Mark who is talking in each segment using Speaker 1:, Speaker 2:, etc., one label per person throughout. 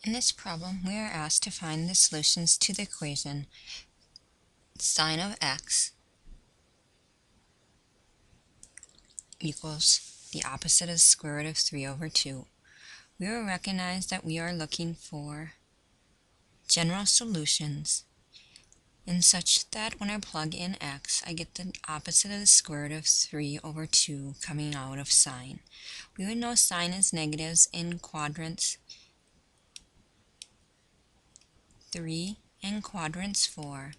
Speaker 1: In this problem, we are asked to find the solutions to the equation sine of x equals the opposite of the square root of 3 over 2. We will recognize that we are looking for general solutions in such that when I plug in x, I get the opposite of the square root of 3 over 2 coming out of sine. We would know sine is negatives in quadrants 3 and quadrants 4,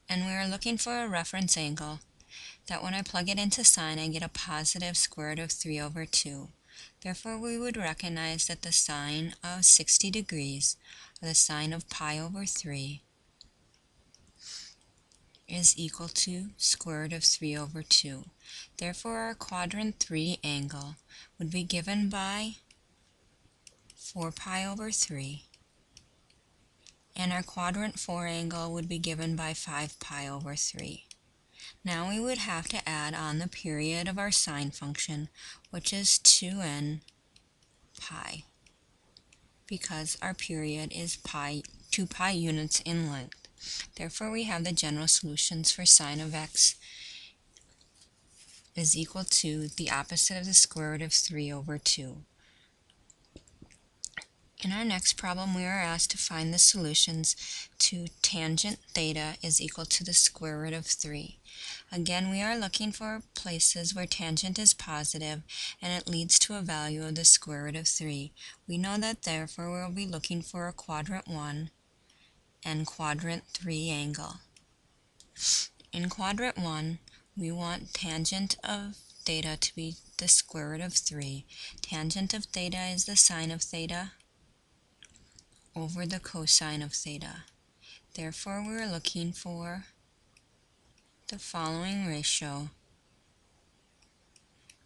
Speaker 1: and we are looking for a reference angle that when I plug it into sine, I get a positive square root of 3 over 2. Therefore, we would recognize that the sine of 60 degrees, or the sine of pi over 3, is equal to square root of 3 over 2. Therefore, our quadrant 3 angle would be given by 4 pi over 3, and our quadrant 4 angle would be given by 5 pi over 3. Now we would have to add on the period of our sine function, which is 2n pi, because our period is 2 pi units in length. Therefore, we have the general solutions for sine of x is equal to the opposite of the square root of 3 over 2. In our next problem, we are asked to find the solutions to tangent theta is equal to the square root of 3. Again, we are looking for places where tangent is positive and it leads to a value of the square root of 3. We know that therefore we will be looking for a quadrant 1 and quadrant 3 angle. In quadrant 1, we want tangent of theta to be the square root of 3. Tangent of theta is the sine of theta over the cosine of theta. Therefore, we're looking for the following ratio,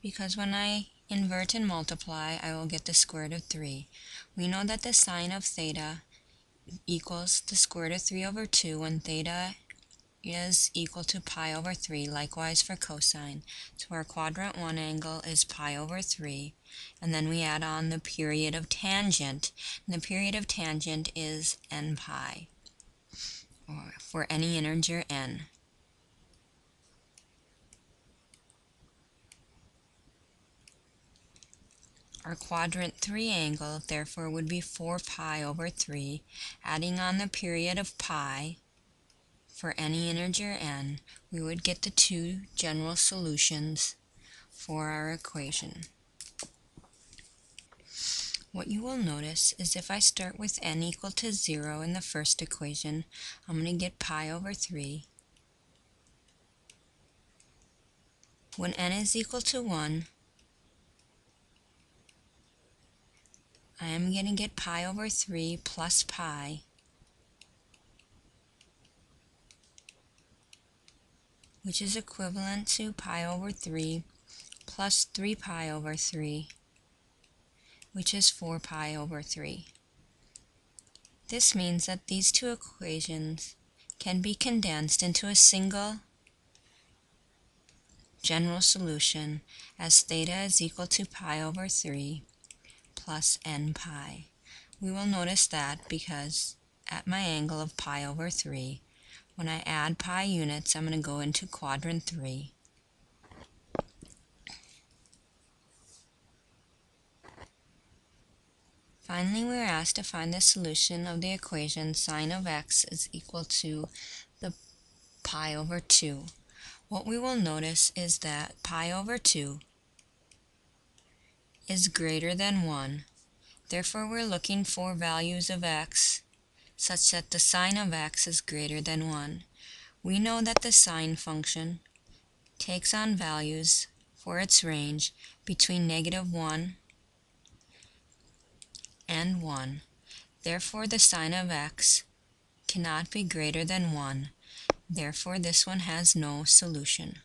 Speaker 1: because when I invert and multiply, I will get the square root of 3. We know that the sine of theta equals the square root of 3 over 2 when theta is equal to pi over 3, likewise for cosine. So our quadrant 1 angle is pi over 3, and then we add on the period of tangent, and the period of tangent is n pi, or for any integer n. Our quadrant 3 angle, therefore, would be 4 pi over 3, adding on the period of pi for any integer n, we would get the two general solutions for our equation. What you will notice is if I start with n equal to 0 in the first equation, I'm going to get pi over 3. When n is equal to 1, I am going to get pi over 3 plus pi, which is equivalent to pi over 3 plus 3 pi over 3, which is 4 pi over 3. This means that these two equations can be condensed into a single general solution as theta is equal to pi over 3 plus n pi. We will notice that because at my angle of pi over 3, when I add pi units, I'm going to go into quadrant 3. Finally, we are asked to find the solution of the equation sine of x is equal to the pi over 2. What we will notice is that pi over 2 is greater than 1. Therefore, we're looking for values of x such that the sine of x is greater than 1. We know that the sine function takes on values for its range between -1 and 1. Therefore, the sine of x cannot be greater than 1. Therefore, this one has no solution.